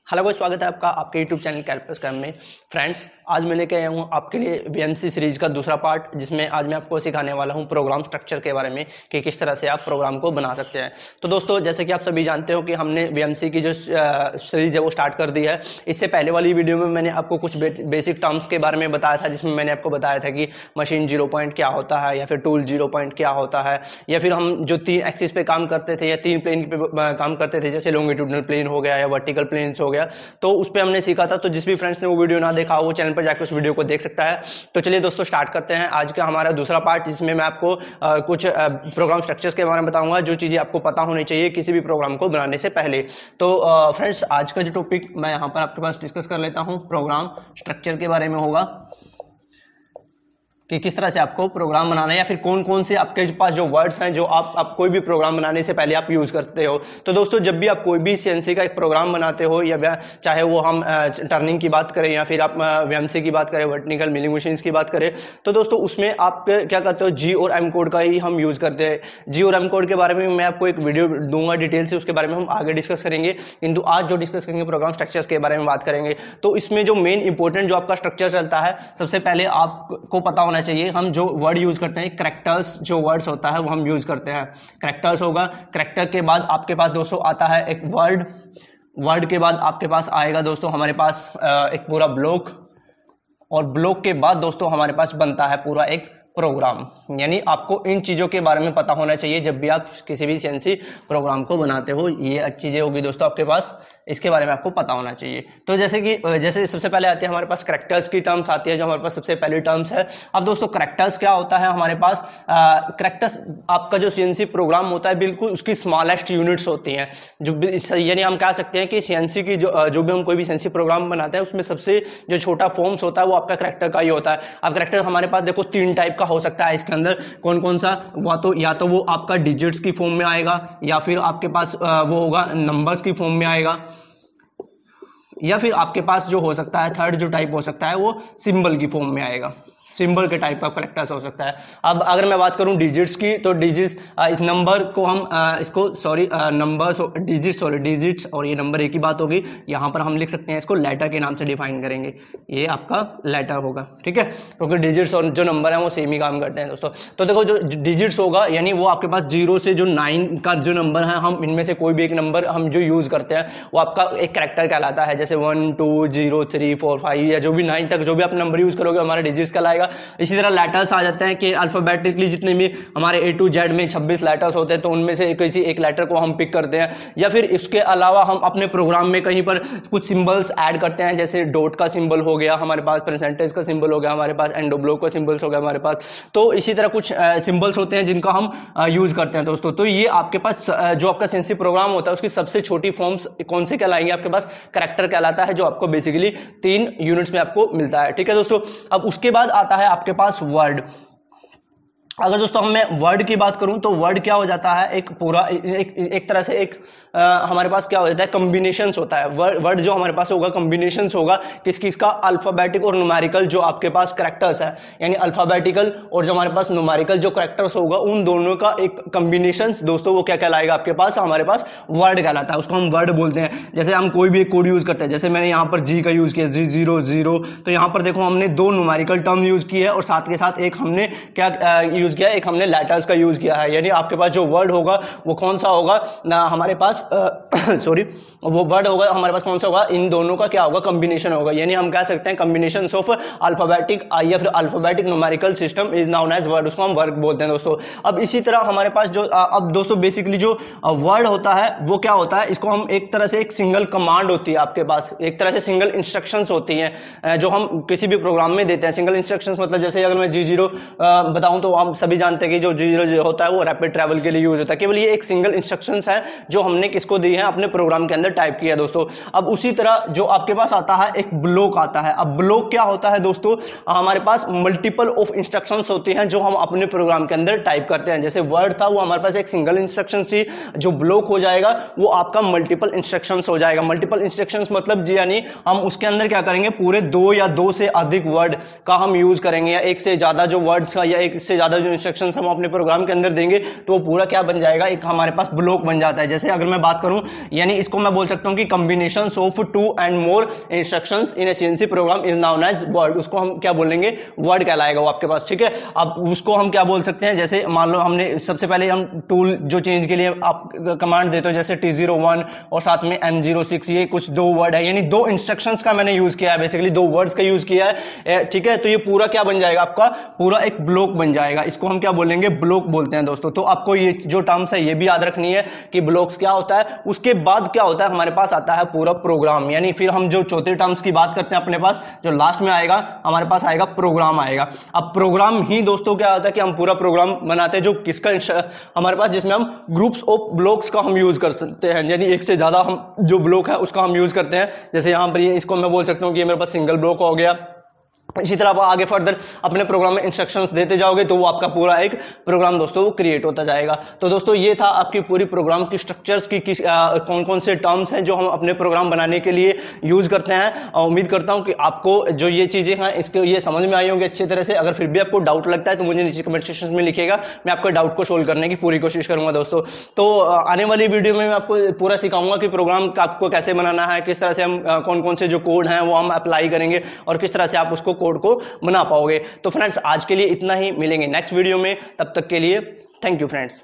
Hello भाई, स्वागत है आपका आपके YouTube चैनल कैलकुलस क्रम में। फ्रेंड्स, आज मैं लेके आया हूँ आपके लिए VMC सीरीज का दूसरा पार्ट, जिसमें आज मैं आपको सिखाने वाला हूँ प्रोग्राम स्ट्रक्चर के बारे में कि किस तरह से आप प्रोग्राम को बना सकते हैं। तो दोस्तों, जैसे कि आप सभी जानते हो कि हमने VMC की जो सीरीज है वो स्टार्ट कर दी है। इससे पहले वाली वीडियो में मैंने आपको कुछ बेसिक टर्म्स के बारे में बताया था, जिसमें मैंने आपको बताया था कि मशीन 0 पॉइंट क्या होता है, या फिर टूल 0 पॉइंट क्या होता है, या फिर हम जो 3 एक्सिस पे काम करते थे या 3 प्लेन पे काम करते थे, जैसे लॉन्गिट्यूडनल प्लेन हो गया या वर्टिकल प्लेन्स हो गया, तो उस पे हमने सीखा था। तो जिस भी फ्रेंड्स ने वो वीडियो ना देखा वो चैनल पर जाकर उस वीडियो को देख सकता है। तो चलिए दोस्तों, स्टार्ट करते हैं आज का हमारा दूसरा पार्ट, जिसमें मैं आपको कुछ प्रोग्राम स्ट्रक्चर्स के बारे में बताऊंगा, जो चीजें आपको पता होनी चाहिए किसी भी प्रोग्राम को बनाने से पहले। तो फ्रेंड्स, आज का जो टॉपिक मैं यहाँ पर आपके पास डिस्कस कर लेता हूँ, प्रोग्राम स्ट्रक्चर के बारे में होगा कि किस तरह से आपको प्रोग्राम बनाना है, या फिर कौन कौन से आपके पास जो वर्ड्स हैं जो आप कोई भी प्रोग्राम बनाने से पहले आप यूज करते हो। तो दोस्तों, जब भी आप कोई भी सीएनसी का एक प्रोग्राम बनाते हो, या चाहे वो हम टर्निंग की बात करें या फिर आप वीएमसी की बात करें, वर्टिकल मिलिंग मशीन्स की बात करें, तो दोस्तों उसमें आप क्या करते हो, जी और एम कोड का ही हम यूज करते हैं। जी और एम कोड के बारे में मैं आपको एक वीडियो दूंगा डिटेल से, उसके बारे में हम आगे डिस्कस करेंगे। किंतु आज जो डिस्कस करेंगे प्रोग्राम स्ट्रक्चर्स के बारे में बात करेंगे। तो इसमें जो मेन इंपॉर्टेंट जो आपका स्ट्रक्चर चलता है, सबसे पहले आपको पता होना चाहिए हम जो वर्ड यूज करते हैं, कैरेक्टर्स जो वर्ड्स होता है वो हम यूज करते हैं। कैरेक्टर्स होगा, कैरेक्टर के बाद आपके पास दोस्तों आता है एक वर्ड, वर्ड के बाद आपके पास आएगा दोस्तों हमारे पास एक पूरा ब्लॉक, और ब्लॉक के बाद दोस्तों हमारे पास बनता है पूरा एक प्रोग्राम। यानी आपको इन चीजों के बारे में पता होना चाहिए जब भी आप किसी भी सीएनसी प्रोग्राम को बनाते हो। ये अच्छी चीजें होगी दोस्तों आपके पास, इसके बारे में आपको पता होना चाहिए। तो जैसे सबसे पहले आते हैं हमारे पास कैरेक्टर्स की टर्म्स आती है, जो हमारे पास सबसे पहली टर्म्स है। अब दोस्तों, कैरेक्टर्स क्या होता है हमारे पास, कैरेक्टर्स आपका जो सीएनसी प्रोग्राम होता है बिल्कुल उसकी स्मॉलेस्ट यूनिट्स होती हैं। यानी हम कह सकते हैं कि सीएनसी की जो भी हम कोई भी सीएनसी प्रोग्राम बनाते हैं, उसमें सबसे जो छोटा फॉर्म्स होता है वो आपका कैरेक्टर का ही होता है। अब कैरेक्टर हमारे पास देखो 3 टाइप का हो सकता है इसके अंदर। कौन कौन सा? या तो वो आपका डिजिट्स की फॉर्म में आएगा, या फिर आपके पास वो होगा नंबर्स की फॉर्म में आएगा, या फिर आपके पास जो हो सकता है थर्ड जो टाइप हो सकता है वो सिंबल की फॉर्म में आएगा। सिंबल के टाइप का कैरेक्टर्स हो सकता है। अब अगर मैं बात करूं डिजिट्स की, तो डिजिट्स इस नंबर को हम डिजिट्स और ये नंबर एक ही बात होगी। यहां पर हम लिख सकते हैं इसको लेटर के नाम से डिफाइन करेंगे, ये आपका लेटर होगा, ठीक है, क्योंकि डिजिट्स और जो नंबर है वो सेम ही काम करते हैं दोस्तों। तो देखो, जो डिजिट्स होगा यानी वो आपके पास 0 से जो 9 का जो नंबर है, हम इनमें से कोई भी एक नंबर हम जो यूज करते हैं वो आपका एक कैरेक्टर कहलाता है। जैसे 1 2 0 3 4 5 या जो भी 9 तक जो भी आप नंबर यूज करोगे हमारा डिजिट्स कहलाएगा। इसी तरह लेटर्स आ जाते हैं कि अल्फाबेटिकली जितने भी हमारे A to Z में 26 लेटर्स होते हैं, तो उनमें से किसी एक लेटर को हम पिक करते हैं। या फिर इसके अलावा हम अपने प्रोग्राम में कहीं पर कुछ सिंबल्स ऐड करते हैं, जैसे डॉट का सिंबल हो गया हमारे पास, परसेंटेज का सिंबल हो गया हमारे पास, एंडो ब्लॉक का सिंबल्स हो गया हमारे पास। तो इसी तरह कुछ सिंबल्स होते हैं जिनका हम यूज करते हैं दोस्तों। तो ये आपके पास जो आपका सीएनसी प्रोग्राम होता है उसकी सबसे छोटी फॉर्म्स कौन से कहलाएंगे, आपके पास कैरेक्टर कहलाता है, जो आपको बेसिकली 3 यूनिट्स में आपको मिलता है, ठीक है दोस्तों। अब उसके बाद आता है आपके पास वर्ड। अगर दोस्तों मैं वर्ड की बात करूं तो वर्ड क्या हो जाता है, एक पूरा एक तरह से एक हमारे पास क्या हो जाता है, कॉम्बिनेशंस होता है। वर्ड जो हमारे पास होगा कॉम्बिनेशंस होगा किसका, अल्फाबेटिक और न्यूमेरिकल जो आपके पास कैरेक्टर्स है, यानी अल्फाबेटिकल और जो हमारे पास न्यूमेरिकल जो कैरेक्टर्स होगा उन दोनों का एक कॉम्बिनेशंस दोस्तों वो क्या कहलाएगा आपके पास, हमारे पास वर्ड कहलाता है। उसको हम वर्ड बोलते हैं। जैसे हम कोई भी एक कोड यूज करते हैं, जैसे मैंने यहाँ पर जी का यूज किया, G00, तो यहाँ पर देखो हमने 2 न्यूमेरिकल टर्म यूज किए है और साथ के साथ एक हमने क्या यूज किया, एक हमने लेटर्स का यूज किया है। यानी आपके पास जो वर्ड होगा वो कौन सा होगा ना, हमारे पास वो वर्ड होगा हमारे पास कौन सा होगा, इन दोनों का क्या होगा, कॉम्बिनेशन होगा। यानी हम कह सकते हैं कॉम्बिनेशन ऑफ अल्फाबेटिक या फिर alphabetic numerical system is known as word, उसको हम वर्ड बोलते हैं दोस्तों। अब इसी तरह हमारे पास जो अब दोस्तों बेसिकली जो वर्ड होता है वो क्या होता है, इसको हम एक तरह से एक सिंगल कमांड होती है आपके पास, एक तरह से सिंगल इंस्ट्रक्शंस होती हैं जो हम किसी भी प्रोग्राम में देते हैं। सिंगल इंस्ट्रक्शंस मतलब जैसे अगर मैं G0 बताऊं तो हम सभी जानते हैं कि जो G0 होता है वो रैपिड ट्रैवल के लिए यूज होता है। केवल ये एक सिंगल इंस्ट्रक्शंस है जो हमने किसको दी है, अपने प्रोग्राम के अंदर टाइप किया दोस्तों। अब उसी तरह जो आपके पास आता है एक ब्लॉक आता है। अब ब्लॉक क्या होता है दोस्तों, हमारे पास मल्टीपल ऑफ इंस्ट्रक्शंस होती हैं जो हम अपने प्रोग्राम के अंदर टाइप करते हैं। जैसे वर्ड था वो हमारे पास एक सिंगल इंस्ट्रक्शन थी, जो ब्लॉक हो जाएगा वो आपका मल्टीपल इंस्ट्रक्शंस हो जाएगा। मल्टीपल इंस्ट्रक्शंस मतलब जी यानी हम उसके अंदर क्या करेंगे, पूरे 2 या 2 से अधिक वर्ड का हम यूज करेंगे, या एक से ज्यादा जो वर्ड्स का या एक से ज्यादा जो जो इंस्ट्रक्शन हम अपने प्रोग्राम के अंदर देंगे तो वो पूरा क्या बन जाएगा, एक हमारे पास ब्लॉक बन जाता है। जैसे अगर मैं बात करूं, यानी इसको मैं बोल सकता हूं कि combination of 2 and more instructions in a CNC program is known as word. उसको हम क्या बोलेंगे, वर्ड कहलाएगा वो आपके पास, ठीक है। अब उसको हम क्या बोल सकते हैं, जैसे मान लो हमने सबसे पहले हम टूल जो चेंज के लिए आप कमांड देते हो जैसे T01 और साथ में M06, ये कुछ 2 वर्ड है, यानी 2 इंस्ट्रक्शंस का मैंने यूज किया है, बेसिकली 2 वर्ड्स का यूज किया है, ठीक है। तो ये पूरा क्या बन जाएगा, आपका पूरा एक ब्लॉक बन जाएगा। इसको हम क्या बोलेंगे, ब्लॉक बोलते हैं दोस्तों। तो आपको ये जो टर्म्स है ये भी याद रखनी है कि ब्लॉक्स क्या होता है। उसके बाद क्या होता है, हमारे पास आता है पूरा प्रोग्राम, यानी फिर हम जो चौथे टर्म्स की बात करते हैं अपने पास, जो लास्ट में आएगा हमारे पास आएगा प्रोग्राम आएगा। अब प्रोग्राम ही दोस्तों क्या होता है कि हम पूरा प्रोग्राम बनाते हैं जो किसका हमारे पास, जिसमें हम ग्रुप्स ऑफ ब्लॉक्स का हम यूज कर सकते हैं, यानी एक से ज्यादा हम जो ब्लॉक है उसका हम यूज करते हैं। जैसे यहां पर ये इसको मैं बोल सकता हूं कि ये मेरे पास सिंगल ब्लॉक हो गया। इसी तरह आप आगे फर्दर अपने प्रोग्राम में इंस्ट्रक्शंस देते जाओगे तो वो आपका पूरा एक प्रोग्राम दोस्तों वो क्रिएट होता जाएगा। तो दोस्तों ये था आपकी पूरी प्रोग्राम की स्ट्रक्चर्स की कौन कौन से टर्म्स हैं जो हम अपने प्रोग्राम बनाने के लिए यूज करते हैं। और उम्मीद करता हूं कि आपको जो ये चीजें हैं इसके ये समझ में आई होंगी अच्छी तरह से। अगर फिर भी आपको डाउट लगता है तो मुझे नीचे कमेंट सेक्शन में लिखिएगा, मैं आपके डाउट को सोल्व करने की पूरी कोशिश करूंगा दोस्तों। तो आने वाली वीडियो में मैं आपको पूरा सिखाऊंगा कि प्रोग्राम आपको कैसे बनाना है, किस तरह से हम कौन कौन से जो कोड हैं वो हम अप्लाई करेंगे और किस तरह से आप उसको कोड को बना पाओगे। तो फ्रेंड्स आज के लिए इतना ही, मिलेंगे नेक्स्ट वीडियो में, तब तक के लिए थैंक यू फ्रेंड्स।